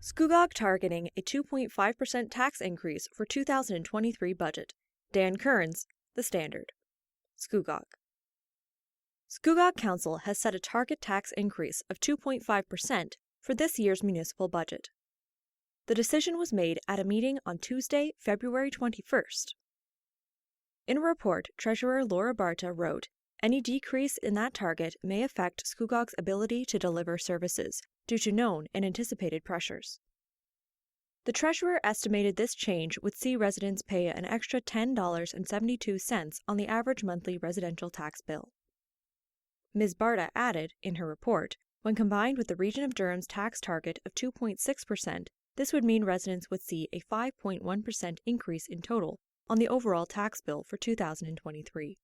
Scugog targeting a 2.5% tax increase for 2023 budget. Dan Kearns, The Standard. Scugog. Scugog Council has set a target tax increase of 2.5% for this year's municipal budget. The decision was made at a meeting on Tuesday, February 21st. In a report, Treasurer Laura Barta wrote, "Any decrease in that target may affect Scugog's ability to deliver services due to known and anticipated pressures." The Treasurer estimated this change would see residents pay an extra $10.72 on the average monthly residential tax bill. Ms. Barta added, in her report, when combined with the Region of Durham's tax target of 2.6%, this would mean residents would see a 5.1% increase in total on the overall tax bill for 2023.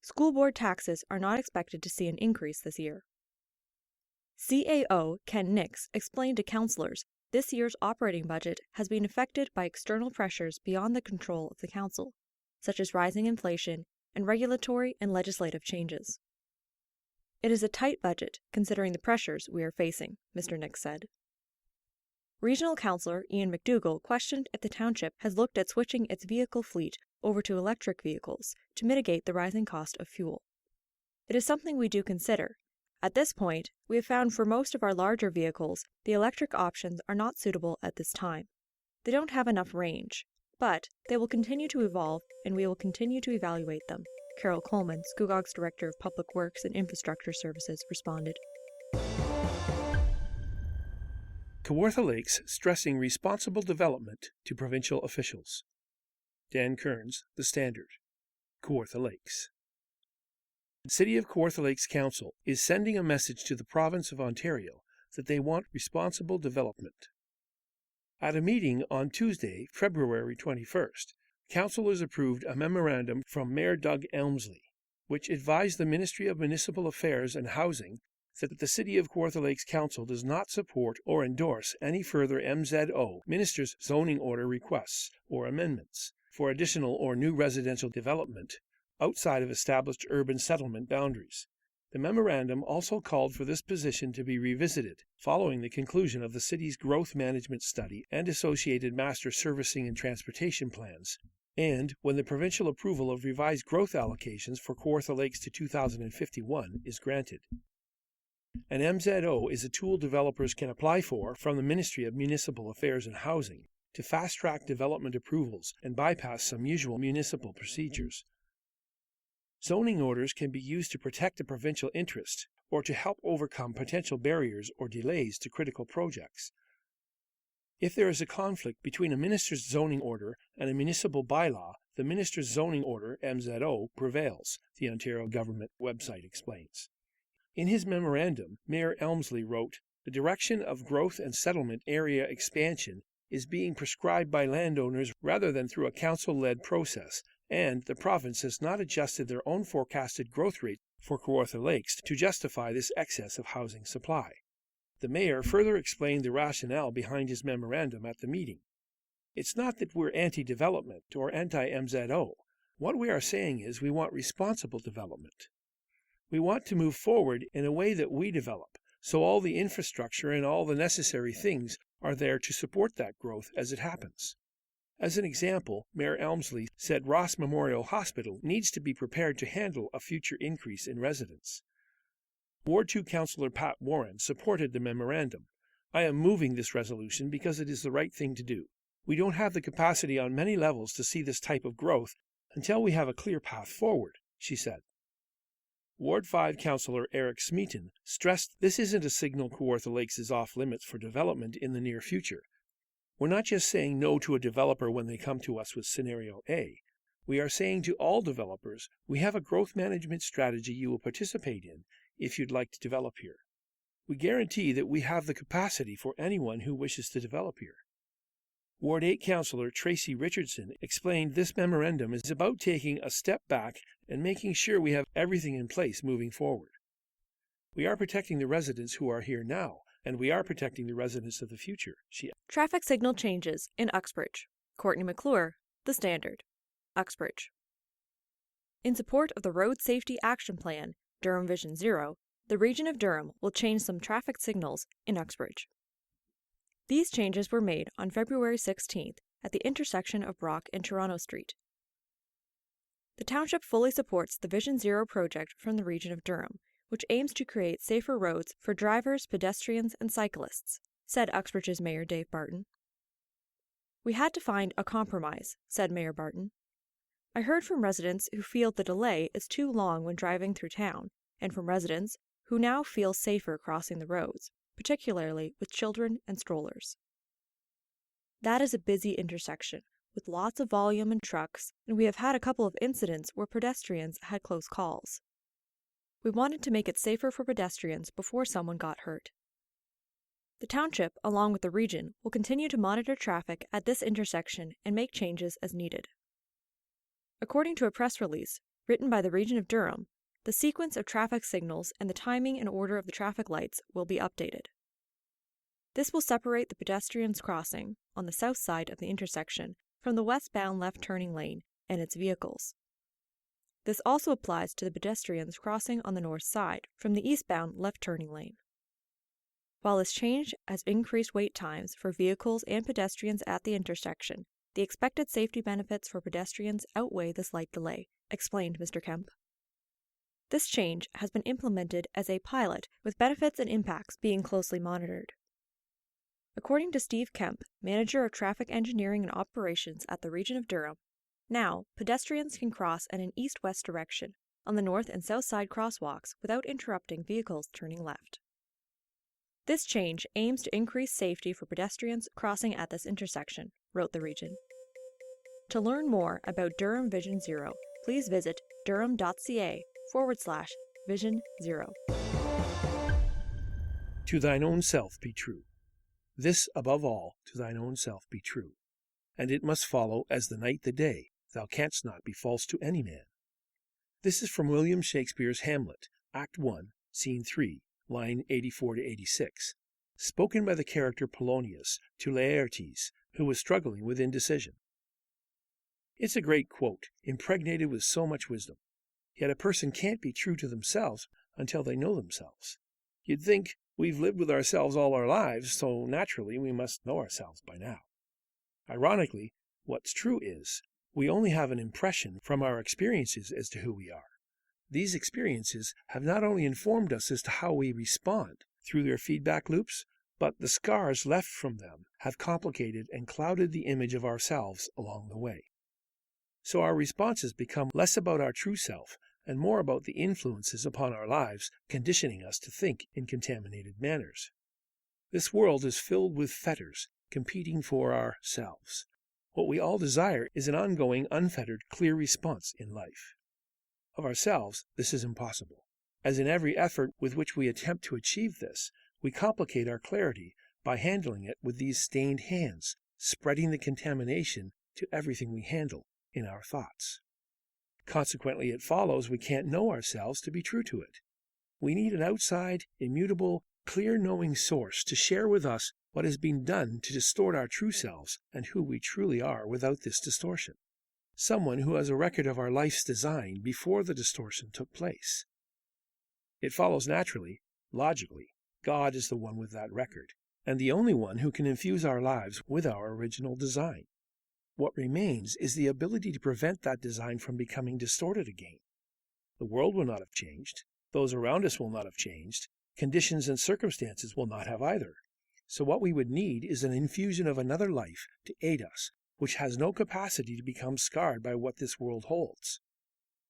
School board taxes are not expected to see an increase this year. CAO Ken Nix explained to councillors this year's operating budget has been affected by external pressures beyond the control of the council, such as rising inflation and regulatory and legislative changes. "It is a tight budget, considering the pressures we are facing," Mr. Nix said. Regional Councillor Ian McDougall questioned if the township has looked at switching its vehicle fleet over to electric vehicles to mitigate the rising cost of fuel. "It is something we do consider. At this point, we have found for most of our larger vehicles, the electric options are not suitable at this time. They don't have enough range, but they will continue to evolve and we will continue to evaluate them," Carol Coleman, Scugog's Director of Public Works and Infrastructure Services, responded. Kawartha Lakes stressing responsible development to provincial officials. Dan Kearns, The Standard. Kawartha Lakes. The City of Kawartha Lakes Council is sending a message to the Province of Ontario that they want responsible development. At a meeting on Tuesday, February 21st, councillors approved a memorandum from Mayor Doug Elmsley, which advised the Ministry of Municipal Affairs and Housing that the City of Kawartha Lakes Council does not support or endorse any further MZO Minister's zoning order requests or amendments for additional or new residential development outside of established urban settlement boundaries. The memorandum also called for this position to be revisited following the conclusion of the city's growth management study and associated master servicing and transportation plans, and when the provincial approval of revised growth allocations for Kawartha Lakes to 2051 is granted. An MZO is a tool developers can apply for from the Ministry of Municipal Affairs and Housing to fast-track development approvals and bypass some usual municipal procedures. Zoning orders can be used to protect the provincial interest or to help overcome potential barriers or delays to critical projects. If there is a conflict between a minister's zoning order and a municipal bylaw, the minister's zoning order, MZO, prevails, the Ontario government website explains. In his memorandum, Mayor Elmsley wrote, "The direction of growth and settlement area expansion is being prescribed by landowners rather than through a council-led process, and the province has not adjusted their own forecasted growth rate for Kawartha Lakes to justify this excess of housing supply." The mayor further explained the rationale behind his memorandum at the meeting. "It's not that we're anti-development or anti-MZO. What we are saying is we want responsible development. We want to move forward in a way that we develop, so all the infrastructure and all the necessary things are there to support that growth as it happens." As an example, Mayor Elmsley said Ross Memorial Hospital needs to be prepared to handle a future increase in residents. Ward 2 Councillor Pat Warren supported the memorandum. "I am moving this resolution because it is the right thing to do. We don't have the capacity on many levels to see this type of growth until we have a clear path forward," she said. Ward 5 Councillor Eric Smeaton stressed this isn't a signal Kawartha Lakes is off limits for development in the near future. "We're not just saying no to a developer when they come to us with Scenario A. We are saying to all developers, we have a growth management strategy you will participate in if you'd like to develop here. We guarantee that we have the capacity for anyone who wishes to develop here." Ward 8 Councillor Tracy Richardson explained this memorandum is about taking a step back and making sure we have everything in place moving forward. "We are protecting the residents who are here now, and we are protecting the residents of the future," she added. Traffic signal changes in Uxbridge. Courtney McClure, The Standard. Uxbridge. In support of the Road Safety Action Plan, Durham Vision Zero, the Region of Durham will change some traffic signals in Uxbridge. These changes were made on February 16th at the intersection of Brock and Toronto Street. The township fully supports the Vision Zero project from the region of Durham, which aims to create safer roads for drivers, pedestrians, and cyclists, said Uxbridge's Mayor Dave Barton. We had to find a compromise, said Mayor Barton. I heard from residents who feel the delay is too long when driving through town, and from residents who now feel safer crossing the roads, particularly with children and strollers. That is a busy intersection, with lots of volume and trucks, and we have had a couple of incidents where pedestrians had close calls. We wanted to make it safer for pedestrians before someone got hurt. The township, along with the region, will continue to monitor traffic at this intersection and make changes as needed. According to a press release written by the region of Durham, the sequence of traffic signals and the timing and order of the traffic lights will be updated. This will separate the pedestrians crossing on the south side of the intersection from the westbound left turning lane and its vehicles. This also applies to the pedestrians crossing on the north side from the eastbound left turning lane. While this change has increased wait times for vehicles and pedestrians at the intersection, the expected safety benefits for pedestrians outweigh the slight delay, explained Mr. Kemp. This change has been implemented as a pilot, with benefits and impacts being closely monitored. According to Steve Kemp, manager of traffic engineering and operations at the region of Durham, now pedestrians can cross in an east-west direction on the north and south side crosswalks without interrupting vehicles turning left. This change aims to increase safety for pedestrians crossing at this intersection, wrote the region. To learn more about Durham Vision Zero, please visit durham.ca/Vision Zero. To thine own self be true. This above all to thine own self be true. And it must follow as the night the day, thou canst not be false to any man. This is from William Shakespeare's Hamlet, Act 1, Scene 3, line 84 to 86, spoken by the character Polonius to Laertes, who was struggling with indecision. It's a great quote, impregnated with so much wisdom. Yet a person can't be true to themselves until they know themselves. You'd think we've lived with ourselves all our lives, so naturally we must know ourselves by now. Ironically, what's true is, we only have an impression from our experiences as to who we are. These experiences have not only informed us as to how we respond through their feedback loops, but the scars left from them have complicated and clouded the image of ourselves along the way. So our responses become less about our true self and more about the influences upon our lives conditioning us to think in contaminated manners. This world is filled with fetters competing for ourselves. What we all desire is an ongoing, unfettered, clear response in life. Of ourselves, this is impossible, as in every effort with which we attempt to achieve this, we complicate our clarity by handling it with these stained hands, spreading the contamination to everything we handle in our thoughts. Consequently, it follows we can't know ourselves to be true to it. We need an outside, immutable, clear-knowing source to share with us what has been done to distort our true selves and who we truly are without this distortion. Someone who has a record of our life's design before the distortion took place. It follows naturally, logically, God is the one with that record, and the only one who can infuse our lives with our original design. What remains is the ability to prevent that design from becoming distorted again. The world will not have changed. Those around us will not have changed. Conditions and circumstances will not have either. So what we would need is an infusion of another life to aid us, which has no capacity to become scarred by what this world holds.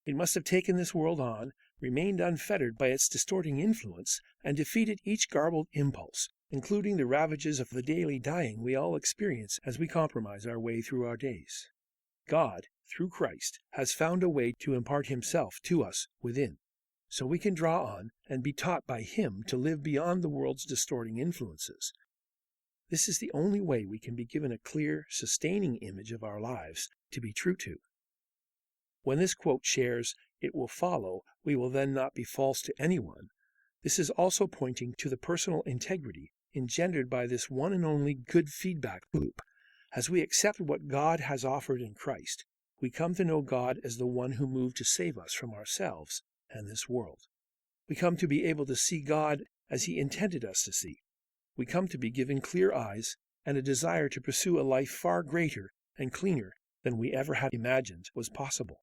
It must have taken this world on, remained unfettered by its distorting influence, and defeated each garbled impulse, including the ravages of the daily dying we all experience as we compromise our way through our days. God, through Christ, has found a way to impart himself to us within, so we can draw on and be taught by him to live beyond the world's distorting influences. This is the only way we can be given a clear, sustaining image of our lives to be true to. When this quote shares, "It will follow, we will then not be false to anyone," this is also pointing to the personal integrity engendered by this one and only good feedback loop. As we accept what God has offered in Christ, we come to know God as the one who moved to save us from ourselves and this world. We come to be able to see God as he intended us to see, we come to be given clear eyes and a desire to pursue a life far greater and cleaner than we ever had imagined was possible.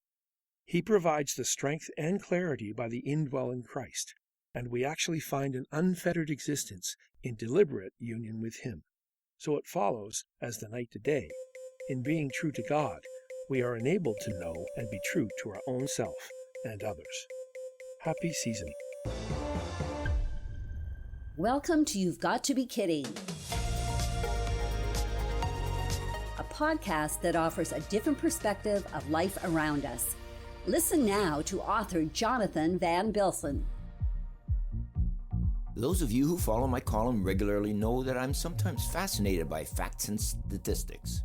He provides the strength and clarity by the indwelling Christ, and we actually find an unfettered existence in deliberate union with Him. So it follows, as the night to day, in being true to God, we are enabled to know and be true to our own self and others. Happy seasoning. Welcome to You've Got to Be Kidding, a podcast that offers a different perspective of life around us. Listen now to author Jonathan van Bilsen. Those of you who follow my column regularly know that I'm sometimes fascinated by facts and statistics.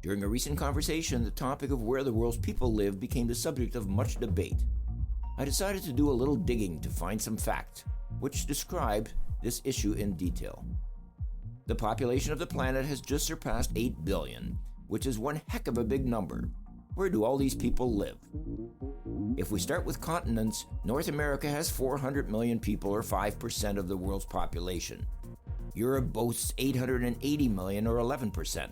During a recent conversation, the topic of where the world's people live became the subject of much debate. I decided to do a little digging to find some facts, which described this issue in detail. The population of the planet has just surpassed 8 billion, which is one heck of a big number. Where do all these people live? If we start with continents, North America has 400 million people, or 5% of the world's population. Europe boasts 880 million, or 11%.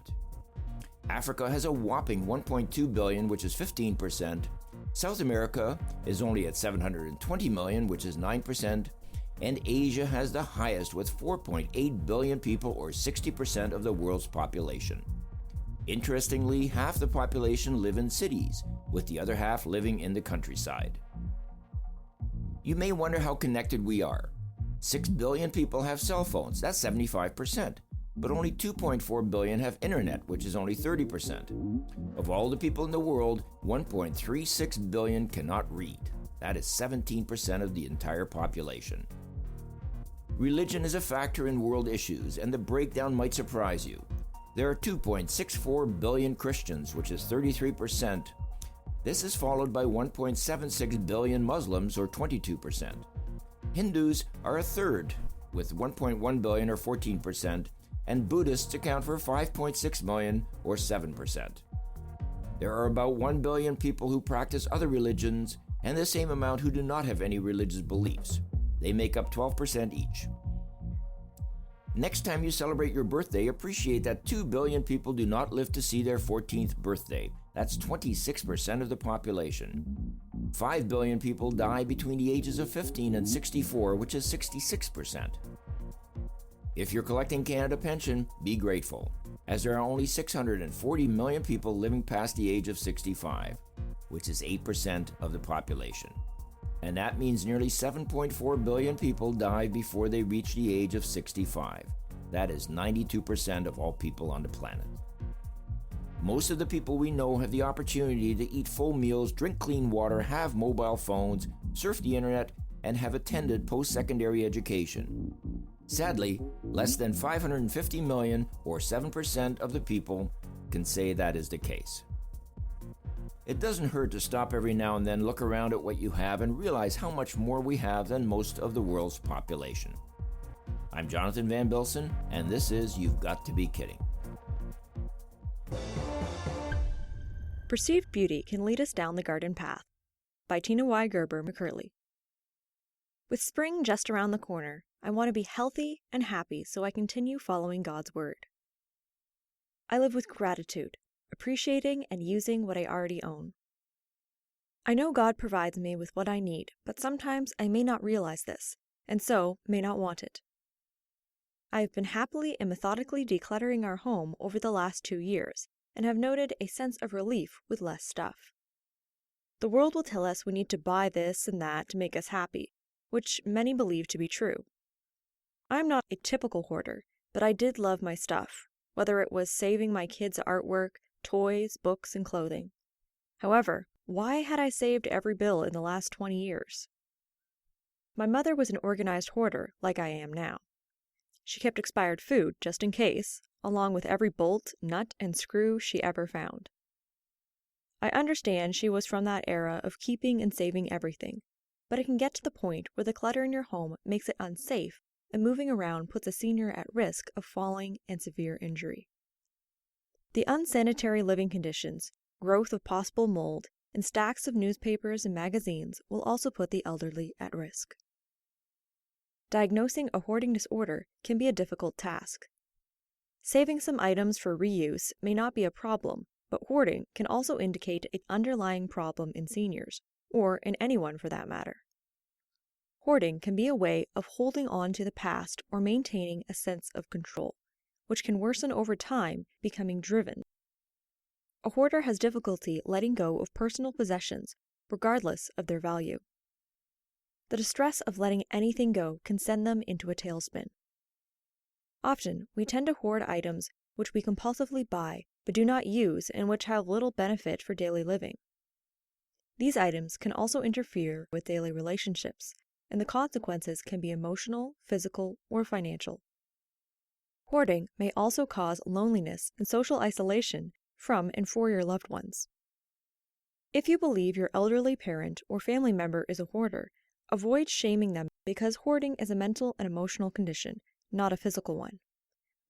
Africa has a whopping 1.2 billion, which is 15%. South America is only at 720 million, which is 9%. And Asia has the highest with 4.8 billion people, or 60% of the world's population. Interestingly, half the population live in cities, with the other half living in the countryside. You may wonder how connected we are. 6 billion people have cell phones, that's 75%, but only 2.4 billion have internet, which is only 30%. Of all the people in the world, 1.36 billion cannot read. That is 17% of the entire population. Religion is a factor in world issues, and the breakdown might surprise you. There are 2.64 billion Christians, which is 33%. This is followed by 1.76 billion Muslims, or 22%. Hindus are a third, with 1.1 billion, or 14%, and Buddhists account for 5.6 million, or 7%. There are about 1 billion people who practice other religions, and the same amount who do not have any religious beliefs. They make up 12% each. Next time you celebrate your birthday, appreciate that 2 billion people do not live to see their 14th birthday. That's 26% of the population. 5 billion people die between the ages of 15 and 64, which is 66%. If you're collecting Canada Pension, be grateful, as there are only 640 million people living past the age of 65, which is 8% of the population. And that means nearly 7.4 billion people die before they reach the age of 65. That is 92% of all people on the planet. Most of the people we know have the opportunity to eat full meals, drink clean water, have mobile phones, surf the internet, and have attended post-secondary education. Sadly, less than 550 million, or 7% of the people, can say that is the case. It doesn't hurt to stop every now and then, look around at what you have, and realize how much more we have than most of the world's population. I'm Jonathan van Bilsen, and this is You've Got to Be Kidding. Perceived Beauty Can Lead Us Down the Garden Path by Tina Y. Gerber-McCurley. With spring just around the corner, I want to be healthy and happy so I continue following God's Word. I live with gratitude, appreciating and using what I already own. I know God provides me with what I need, but sometimes I may not realize this, and so may not want it. I have been happily and methodically decluttering our home over the last 2 years, and have noted a sense of relief with less stuff. The world will tell us we need to buy this and that to make us happy, which many believe to be true. I'm not a typical hoarder, but I did love my stuff, whether it was saving my kids' artwork, toys, books, and clothing. However, why had I saved every bill in the last 20 years? My mother was an organized hoarder, like I am now. She kept expired food, just in case, along with every bolt, nut, and screw she ever found. I understand she was from that era of keeping and saving everything, but it can get to the point where the clutter in your home makes it unsafe, and moving around puts a senior at risk of falling and severe injury. The unsanitary living conditions, growth of possible mold, and stacks of newspapers and magazines will also put the elderly at risk. diagnosing a hoarding disorder can be a difficult task. Saving some items for reuse may not be a problem, but hoarding can also indicate an underlying problem in seniors, or in anyone for that matter. Hoarding can be a way of holding on to the past or maintaining a sense of control, which can worsen over time, becoming driven. A hoarder has difficulty letting go of personal possessions, regardless of their value. The distress of letting anything go can send them into a tailspin. Often, we tend to hoard items which we compulsively buy but do not use and which have little benefit for daily living. These items can also interfere with daily relationships, and the consequences can be emotional, physical, or financial. Hoarding may also cause loneliness and social isolation from and for your loved ones. If you believe your elderly parent or family member is a hoarder, avoid shaming them because hoarding is a mental and emotional condition, not a physical one.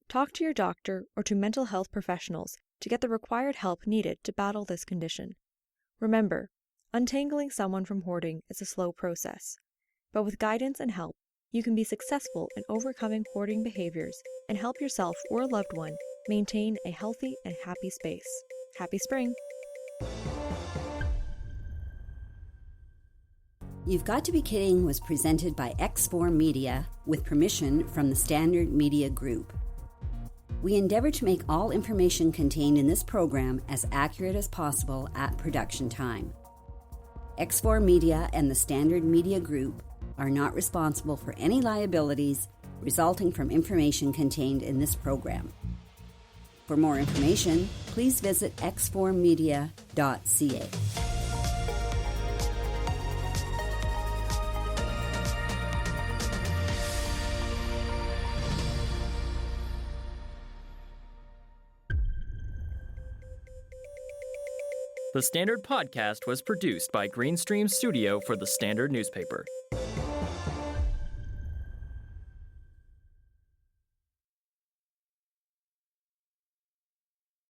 Talk to your doctor or to mental health professionals to get the required help needed to battle this condition. Remember, untangling someone from hoarding is a slow process, but with guidance and help, you can be successful in overcoming hoarding behaviors and help yourself or a loved one maintain a healthy and happy space. Happy spring! You've Got to Be Kidding was presented by X4 Media with permission from the Standard Media Group. We endeavor to make all information contained in this program as accurate as possible at production time. X4 Media and the Standard Media Group are not responsible for any liabilities resulting from information contained in this program. For more information, please visit x4media.ca. The Standard Podcast was produced by Greenstream Studio for the Standard newspaper.